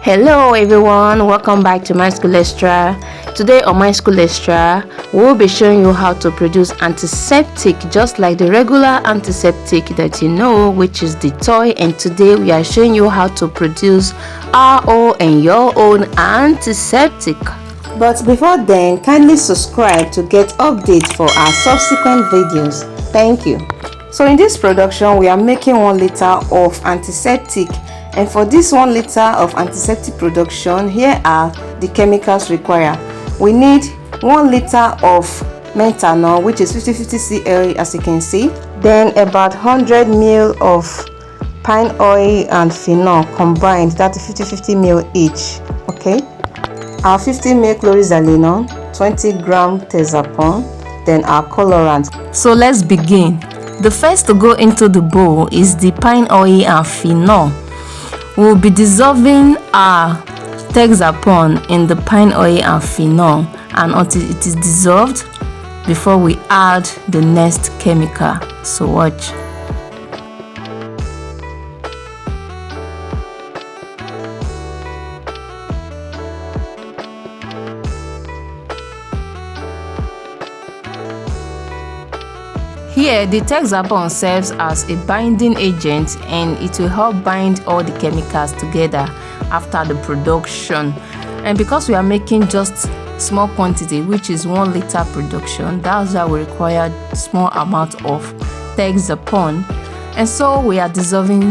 Hello everyone, welcome back to My School Extra. Today on My School Extra, we'll be showing you how to produce antiseptic just like the regular antiseptic that you know, which is Dettol. And today we are showing you how to produce our own and your own antiseptic. But before then, kindly subscribe to get updates for our subsequent videos. Thank you. So in this production, we are making 1 liter of antiseptic. And for this 1 liter of antiseptic production, here are the chemicals required. We need 1 liter of methanol, which is 50-50 cl as you can see. Then about 100 ml of pine oil and phenol combined, that is 50-50 ml each. Okay. Our 50 ml chlorhexidine, 20 gram thiazapine, then our colorant. So let's begin. The first to go into the bowl is the pine oil and phenol. We'll be dissolving our thiazapine in the pine oil and phenol, and until it is dissolved before we add the next chemical. So watch. Here, the thiazapine serves as a binding agent and it will help bind all the chemicals together after the production. And because we are making just small quantity, which is 1 liter production, that's why we require small amount of thiazapine. And so we are dissolving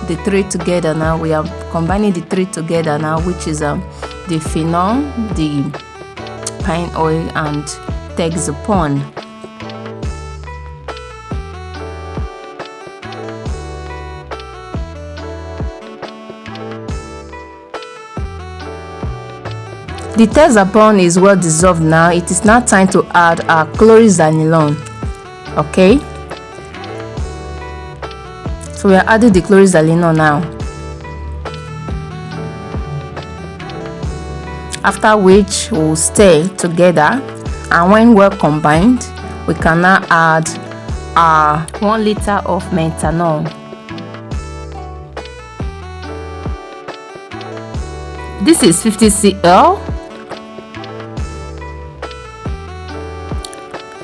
the 3 together now. We are combining the 3 together now, which is the phenol, the pine oil, and thiazapine. The thiazapine is well dissolved now. It is now time to add our chlorhexidine. Okay, so we are adding the chlorhexidine now. After which we will stir together, and when well combined, we can now add our 1 liter of methanol. This is 50 cl.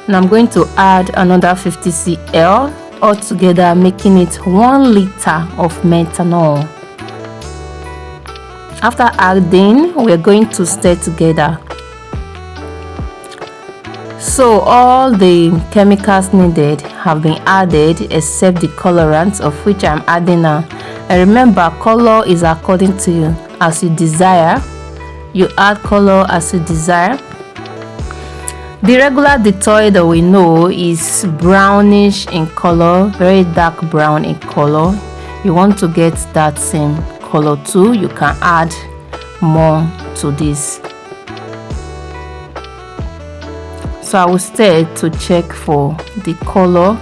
And I'm going to add another 50 cl altogether, making it 1 liter of methanol. After adding, we're going to stir together. So all the chemicals needed have been added except the colorant, of which I'm adding now. And remember, color is according to you, as you desire. You add color as you desire. The regular Dettol that we know is brownish in color, very dark brown in color. You want to get that same color too, you can add more to this. So I will stir to check for the color,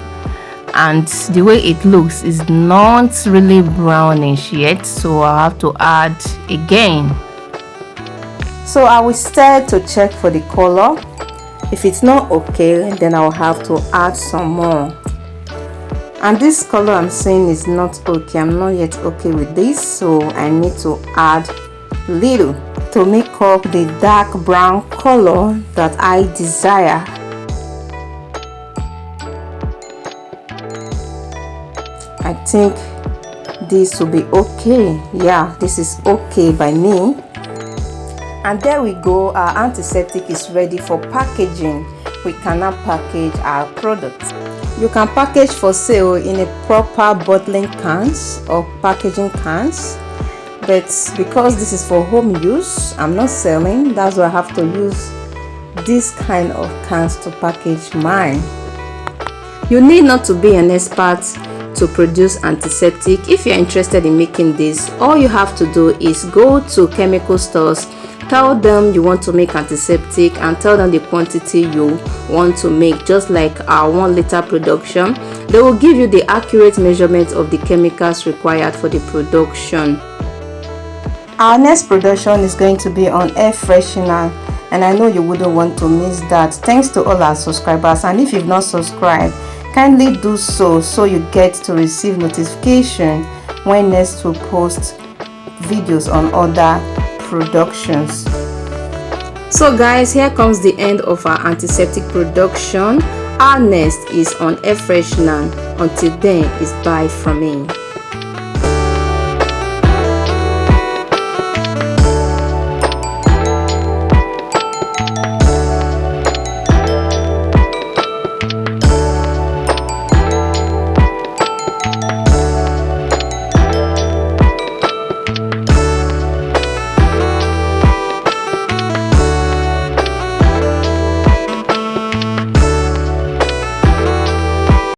and the way it looks is not really brownish yet, so I have to add again. So I will stir to check for the color. If it's not okay, then I'll have to add some more. And this color I'm saying is not okay. I'm not yet okay with this, so I need to add little to make up the dark brown color that I desire. I think this will be okay. Yeah, this is okay by me. And there we go, our antiseptic is ready for packaging. We can now package our products. You can package for sale in a proper bottling cans or packaging cans, but because this is for home use, I'm not selling. That's why I have to use this kind of cans to package mine. You need not to be an expert to produce antiseptic. If you're interested in making this, all you have to do is go to chemical stores, tell them you want to make antiseptic, and tell them the quantity you want to make, just like our 1 liter production. They will give you the accurate measurement of the chemicals required for the production. Our next production is going to be on air freshener, and I know you wouldn't want to miss that. Thanks to all our subscribers, and if you've not subscribed, kindly do so you get to receive notification when next we post videos on other productions. So guys, here comes the end of our antiseptic production. Our next is on air freshener. Until then, it's bye from me.